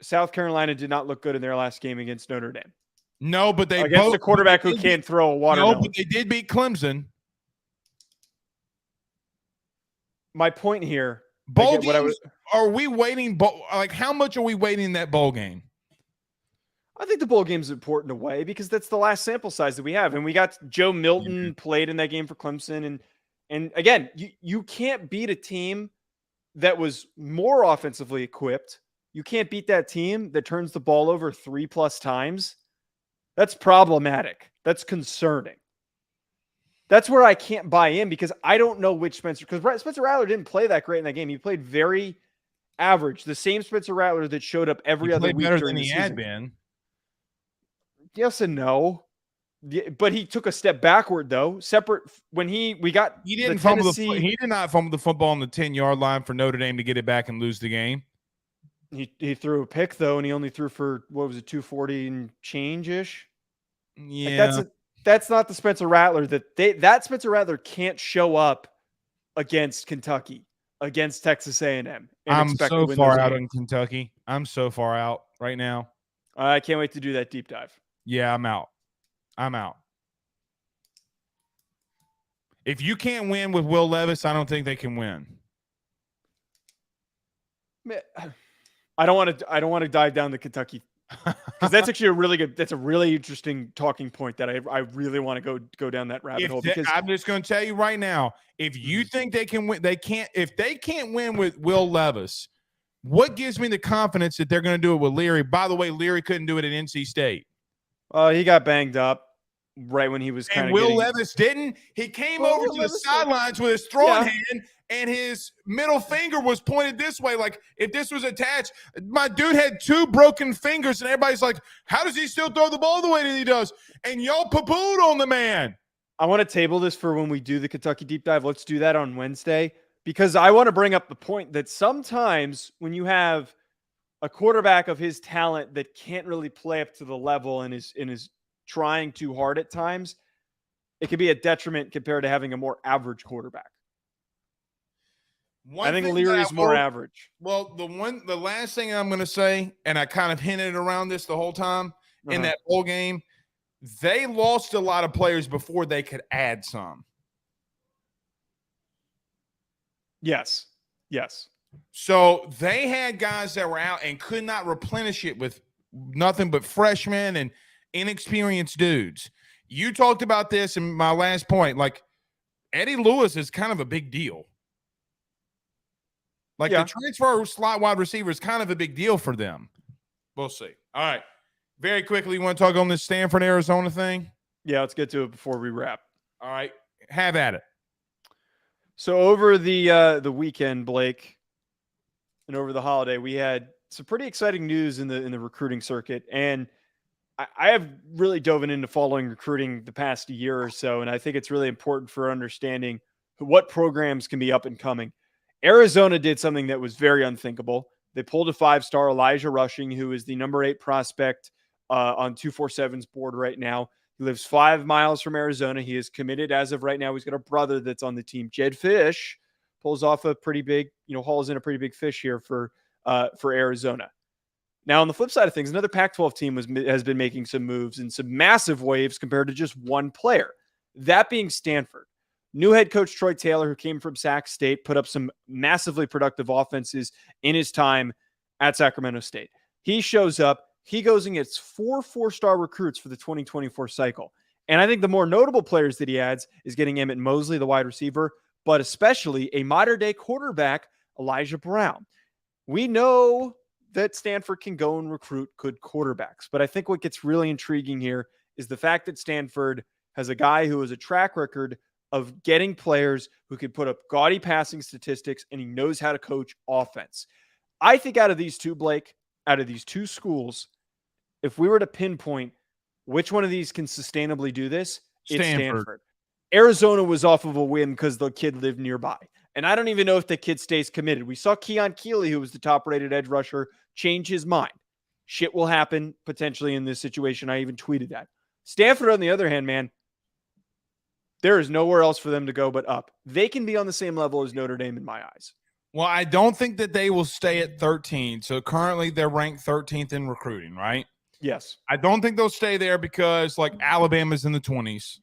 South Carolina did not look good in their last game against Notre Dame. No, but they against a quarterback who can't throw a watermelon. No, but they did beat Clemson. My point here, bowl games, are we waiting? Like, how much are we waiting in that bowl game? I think the bowl game is important to weigh because that's the last sample size that we have, and we got Joe Milton played in that game for Clemson, and again, you can't beat a team that was more offensively equipped. You can't beat that team that turns the ball over 3+ times. That's problematic. That's concerning. That's where I can't buy in because I don't know which Spencer Rattler didn't play that great in that game. He played very average. The same Spencer Rattler that showed up every other week during the season. Had been. Yes and no. But he took a step backward though. Separate when he didn't fumble he did not fumble the football on the 10-yard line for Notre Dame to get it back and lose the game. He threw a pick though, and he only threw for 240 and change-ish. Yeah. Like that's not the Spencer Rattler that Spencer Rattler can't show up against Kentucky, against Texas A&M. I'm so far out in Kentucky. I'm so far out right now. I can't wait to do that deep dive. Yeah, I'm out. If you can't win with Will Levis, I don't think they can win. I don't want to dive down the Kentucky because that's actually that's a really interesting talking point that I really want to go down that rabbit hole. Because I'm just going to tell you right now, if you think they can win, if they can't win with Will Levis, what gives me the confidence that they're going to do it with Leary? By the way, Leary couldn't do it at NC State. He got banged up right when he was kind of Will Levis didn't. He came over to the sidelines with his throwing hand and his middle finger was pointed this way. Like if this was attached, my dude had 2 broken fingers, and everybody's like, how does he still throw the ball the way that he does? And y'all poo-pooed on the man. I want to table this for when we do the Kentucky deep dive. Let's do that on Wednesday, because I want to bring up the point that sometimes when you have a quarterback of his talent that can't really play up to the level and is trying too hard at times, it could be a detriment compared to having a more average quarterback. I think Leary's more average. Well, the last thing I'm going to say, and I kind of hinted around this the whole time in that bowl game, they lost a lot of players before they could add some. Yes. So they had guys that were out and could not replenish it with nothing but freshmen and inexperienced dudes. You talked about this in my last point. Like, Eddie Lewis is kind of a big deal. Like, the transfer slot wide receiver is kind of a big deal for them. We'll see. All right. Very quickly, you want to talk on this Stanford, Arizona thing? Yeah, let's get to it before we wrap. All right. Have at it. So over the weekend, Blake, and over the holiday, we had some pretty exciting news in the recruiting circuit. And I have really dove into following recruiting the past year or so, and I think it's really important for understanding what programs can be up and coming. Arizona did something that was very unthinkable. They pulled a 5-star Elijah Rushing, who is the number 8 prospect on 247's board right now. He lives 5 miles from Arizona. He is committed as of right now. He's got a brother that's on the team. Jed Fish pulls off a pretty big, hauls in a pretty big fish here for Arizona. Now, on the flip side of things, another Pac-12 team has been making some moves and some massive waves compared to just one player. That being Stanford. New head coach Troy Taylor, who came from Sac State, put up some massively productive offenses in his time at Sacramento State. He shows up. He goes and gets 4 4-star recruits for the 2024 cycle. And I think the more notable players that he adds is getting Emmett Mosley, the wide receiver, but especially a modern-day quarterback, Elijah Brown. We know that Stanford can go and recruit good quarterbacks, but I think what gets really intriguing here is the fact that Stanford has a guy who has a track record of getting players who can put up gaudy passing statistics, and he knows how to coach offense. I think out of these two, Blake, out of these two schools, if we were to pinpoint which one of these can sustainably do this, it's Stanford. Arizona was off of a whim because the kid lived nearby. And I don't even know if the kid stays committed. We saw Keon Keeley, who was the top-rated edge rusher, change his mind. Shit will happen potentially in this situation. I even tweeted that. Stanford, on the other hand, man, there is nowhere else for them to go but up. They can be on the same level as Notre Dame in my eyes. Well, I don't think that they will stay at 13. So currently they're ranked 13th in recruiting, right? Yes. I don't think they'll stay there because, like, Alabama's in the 20s.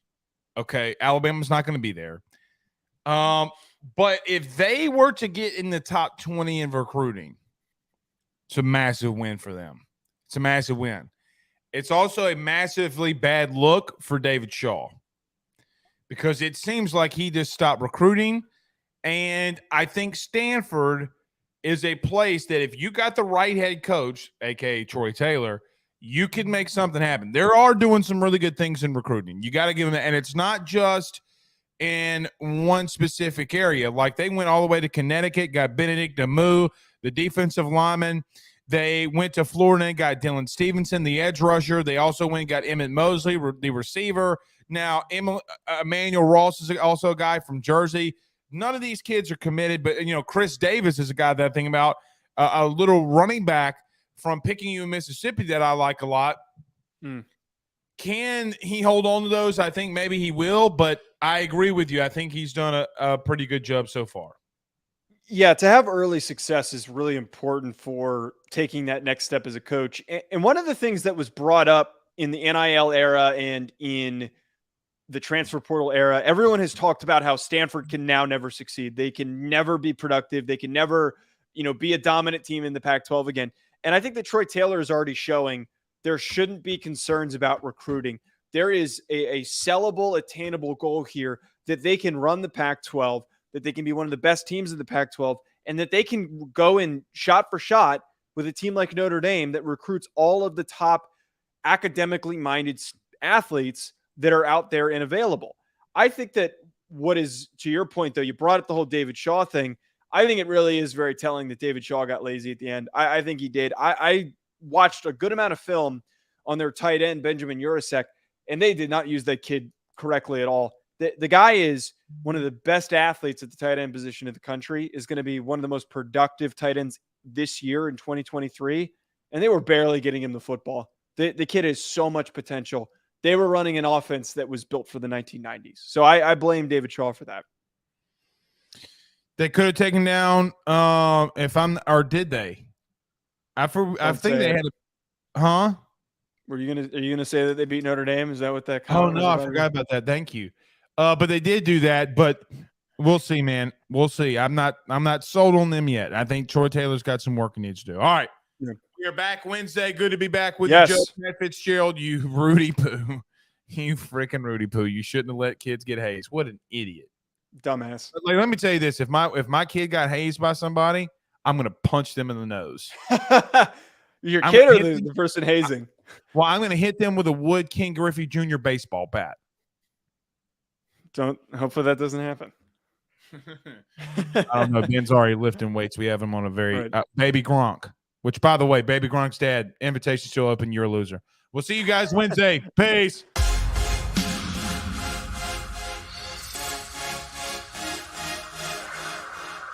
Okay, Alabama's not going to be there. But if they were to get in the top 20 in recruiting, it's a massive win for them. It's a massive win. It's also a massively bad look for David Shaw because it seems like he just stopped recruiting. And I think Stanford is a place that if you got the right head coach, a.k.a. Troy Taylor, you can make something happen. They are doing some really good things in recruiting. You got to give them that. And it's not just in one specific area. Like, they went all the way to Connecticut, got Benedict Amu, the defensive lineman. They went to Florida and got Dylan Stevenson, the edge rusher. They also went and got Emmett Mosley, the receiver. Now, Emmanuel Ross is also a guy from Jersey. None of these kids are committed, but, Chris Davis is a guy that I think about, a little running back from Picayune, Mississippi that I like a lot. Can he hold on to those? I think maybe he will, but I agree with you. I think he's done a pretty good job so far. Yeah, to have early success is really important for taking that next step as a coach. And one of the things that was brought up in the NIL era and in the transfer portal era, everyone has talked about how Stanford can now never succeed. They can never be productive. They can never, be a dominant team in the Pac-12 again. And I think that Troy Taylor is already showing there shouldn't be concerns about recruiting. There is a sellable, attainable goal here that they can run the Pac-12, that they can be one of the best teams in the Pac-12, and that they can go in shot for shot with a team like Notre Dame that recruits all of the top academically minded athletes that are out there and available. I think that what is, to your point, though, you brought up the whole David Shaw thing. I think it really is very telling that David Shaw got lazy at the end. I think he did. I watched a good amount of film on their tight end, Benjamin Urasek, and they did not use that kid correctly at all. The guy is one of the best athletes at the tight end position in the country, is going to be one of the most productive tight ends this year in 2023, and they were barely getting him the football. The kid has so much potential. They were running an offense that was built for the 1990s. So I blame David Shaw for that. They could have taken down or did they? I think they had huh? Are you gonna say that they beat Notre Dame? Is that what that? Oh no, I forgot about that. Thank you. But they did do that. But we'll see, man. We'll see. I'm not sold on them yet. I think Troy Taylor's got some work he needs to do. All right, we're back Wednesday. Good to be back with you, Joe Fitzgerald. You Rudy Poo, you freaking Rudy Poo. You shouldn't have let kids get hazed. What an idiot, dumbass. Like, let me tell you this: if my kid got hazed by somebody, I'm gonna punch them in the nose. Your kid or the person hazing? Well, I'm going to hit them with a Wood King Griffey Jr. baseball bat. Hopefully that doesn't happen. I don't know. Ben's already lifting weights. We have him on a very baby Gronk, which, by the way, baby Gronk's dad, invitation still open. You're a loser. We'll see you guys Wednesday. Peace.